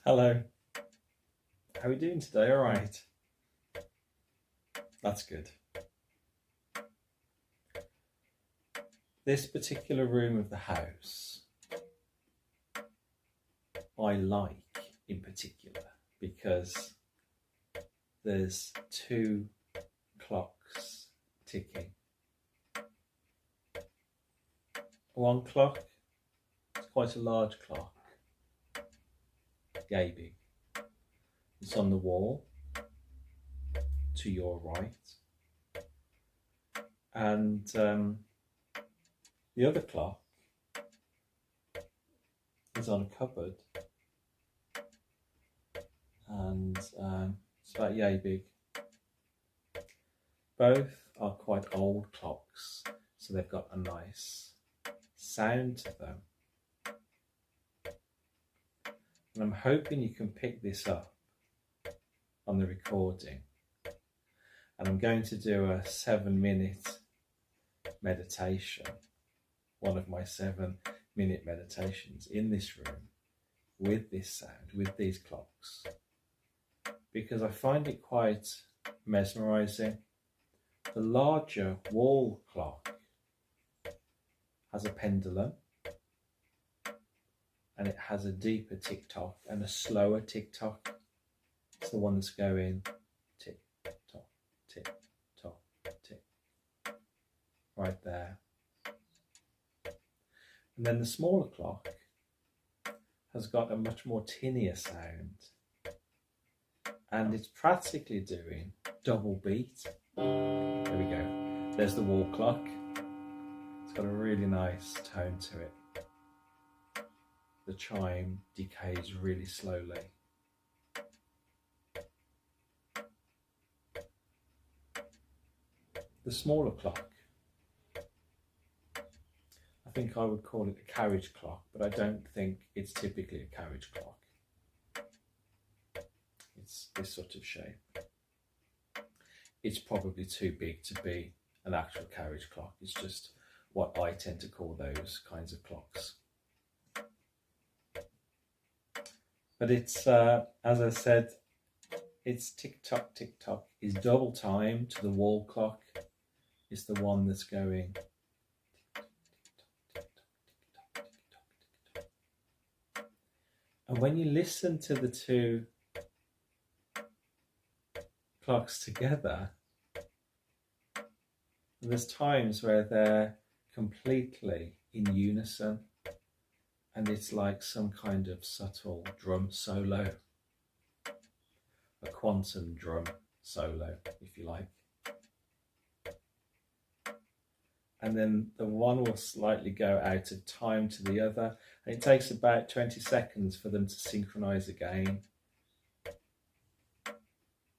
Hello. How are we doing today? All right. That's good. This particular room of the house I like in particular because there's two clocks ticking. One clock is quite a large clock, yay big. It's on the wall to your right, and the other clock is on a cupboard, and it's about yay big. Both are quite old clocks, so they've got a nice sound to them. And I'm hoping you can pick this up on the recording. And I'm going to do a 7-minute meditation, one of my 7-minute meditations in this room with this sound, with these clocks, because I find it quite mesmerizing. The larger wall clock has a pendulum, and it has a deeper tick tock and a slower tick tock. It's the one that's going tick tock, tick tock, tick, right there. And then the smaller clock has got a much more tinnier sound, and it's practically doing double beat. There we go. There's the wall clock. It's got a really nice tone to it. The chime decays really slowly. The smaller clock, I think I would call it a carriage clock, but I don't think it's typically a carriage clock. It's this sort of shape. It's probably too big to be an actual carriage clock. It's just what I tend to call those kinds of clocks. But it's, as I said, it's tick-tock, tick-tock. It's double time to the wall clock. It's the one that's going tick-tock, tick-tock, tick-tock. And when you listen to the two clocks together, there's times where they're completely in unison, and it's like some kind of subtle drum solo, a quantum drum solo, if you like. And then the one will slightly go out of time to the other, and it takes about 20 seconds for them to synchronize again.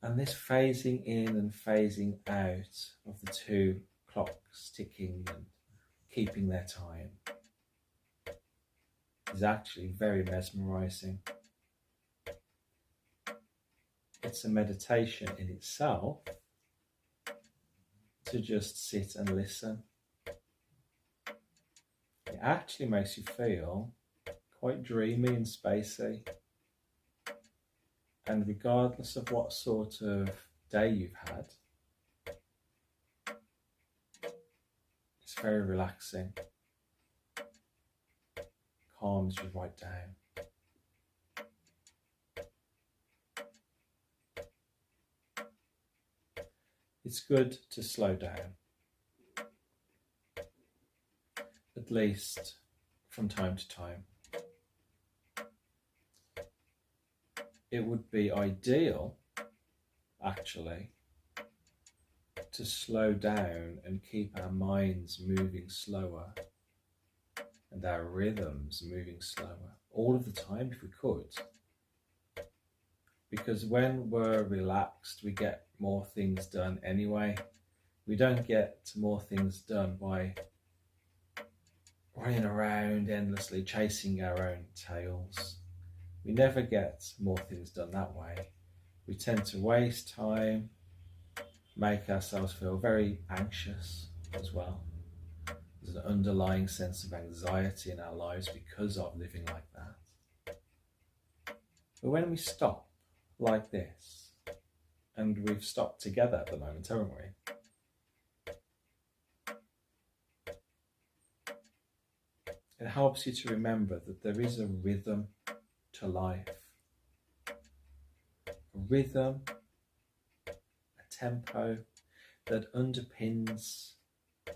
And this phasing in and phasing out of the two clocks ticking and keeping their time is actually very mesmerizing. It's a meditation in itself to just sit and listen. It actually makes you feel quite dreamy and spacey. And regardless of what sort of day you've had, it's very relaxing. Calms you right down. It's good to slow down, at least from time to time. It would be ideal, actually, to slow down and keep our minds moving slower and our rhythms moving slower all of the time if we could. Because when we're relaxed, we get more things done anyway. We don't get more things done by running around endlessly chasing our own tails. We never get more things done that way. We tend to waste time, make ourselves feel very anxious as well. There's an underlying sense of anxiety in our lives because of living like that. But when we stop like this, and we've stopped together at the moment, haven't we? It helps you to remember that there is a rhythm to life. A rhythm, a tempo that underpins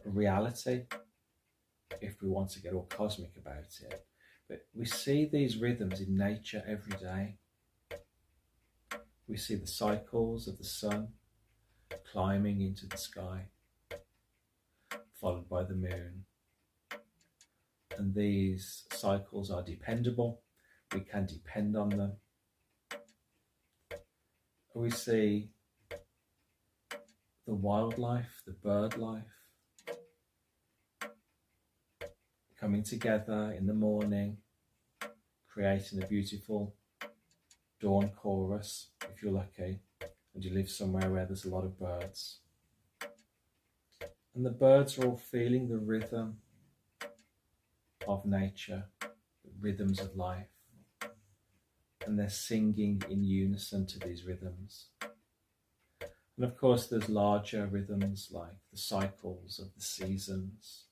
reality, if we want to get all cosmic about it. But we see these rhythms in nature every day. We see the cycles of the sun climbing into the sky, followed by the moon. And these cycles are dependable. We can depend on them. We see the wildlife, the bird life, coming together in the morning, creating a beautiful dawn chorus, if you're lucky, and you live somewhere where there's a lot of birds. And the birds are all feeling the rhythm of nature, the rhythms of life, and they're singing in unison to these rhythms. And of course there's larger rhythms like the cycles of the seasons.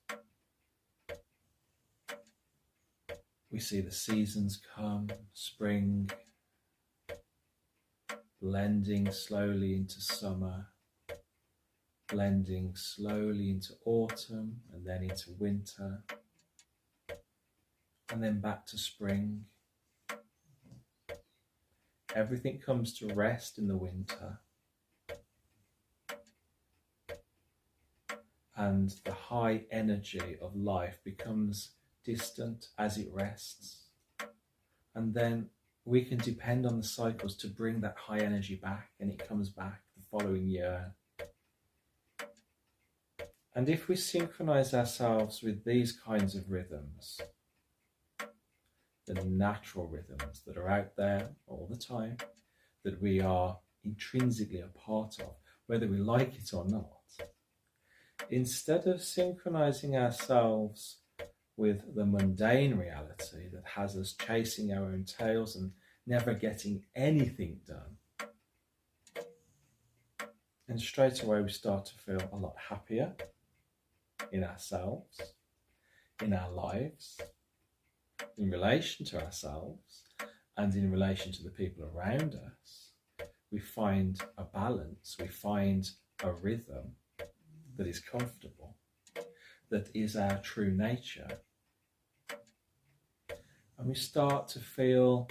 We see the seasons come, spring, blending slowly into summer, blending slowly into autumn, and then into winter, and then back to spring. Everything comes to rest in the winter, and the high energy of life becomes distant as it rests. And then we can depend on the cycles to bring that high energy back, and it comes back the following year. And if we synchronize ourselves with these kinds of rhythms, the natural rhythms that are out there all the time, that we are intrinsically a part of, whether we like it or not, instead of synchronizing ourselves with the mundane reality that has us chasing our own tails and never getting anything done, and straight away we start to feel a lot happier in ourselves, in our lives, in relation to ourselves, and in relation to the people around us. We find a balance, we find a rhythm that is comfortable, that is our true nature. And we start to feel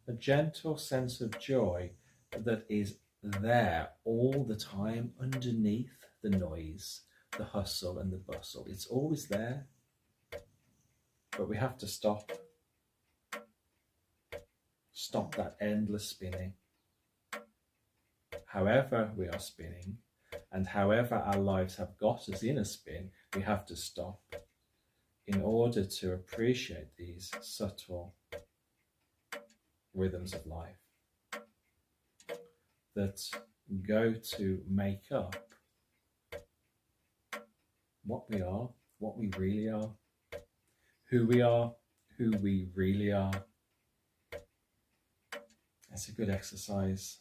a gentle sense of joy that is there all the time, underneath the noise, the hustle and the bustle. It's always there, but we have to stop that endless spinning. However we are spinning, and however our lives have got us in a spin, we have to stop in order to appreciate these subtle rhythms of life that go to make up what we are, what we really are, who we really are. It's a good exercise.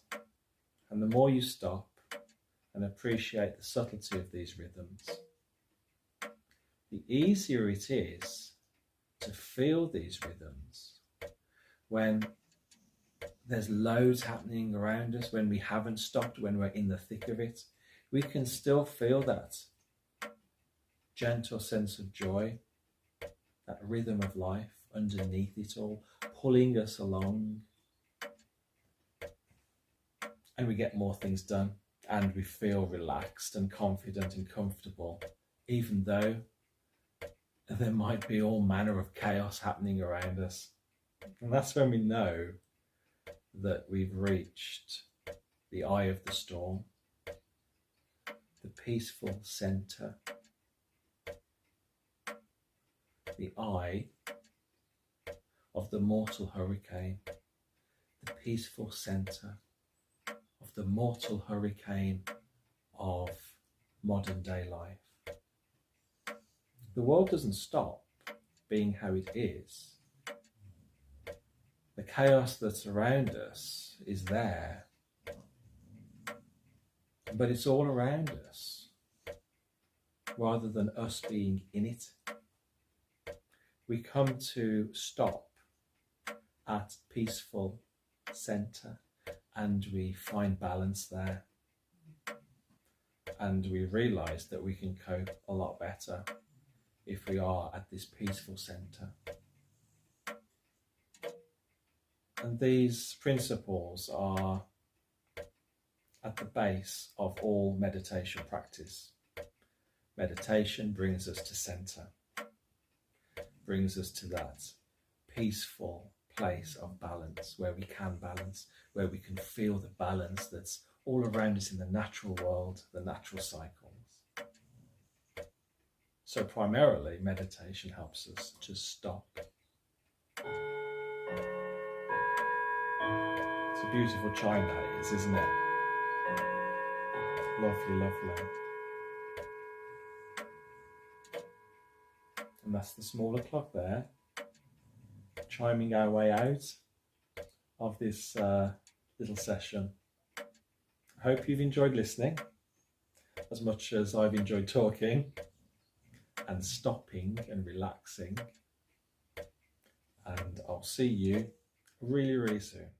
And the more you stop and appreciate the subtlety of these rhythms, the easier it is to feel these rhythms when there's loads happening around us, when we haven't stopped, when we're in the thick of it. We can still feel that gentle sense of joy, that rhythm of life underneath it all, pulling us along. And we get more things done, and we feel relaxed and confident and comfortable, even though there might be all manner of chaos happening around us. And that's when we know that we've reached the eye of the storm, the peaceful center, the eye of the mortal hurricane, the peaceful center of the mortal hurricane of modern day life. The world doesn't stop being how it is, The chaos that's around us is there, but it's all around us rather than us being in it. We come to stop at peaceful center and we find balance there. And we realize that we can cope a lot better if we are at this peaceful center. And these principles are at the base of all meditation practice. Meditation brings us to center, brings us to that peaceful place of balance, where we can balance, where we can feel the balance that's all around us in the natural world, the natural cycles. So primarily, meditation helps us to stop. It's a beautiful chime that is, isn't it? Lovely, lovely. And that's the smaller clock there, chiming our way out of this little session. I hope you've enjoyed listening as much as I've enjoyed talking and stopping and relaxing. And I'll see you really, really soon.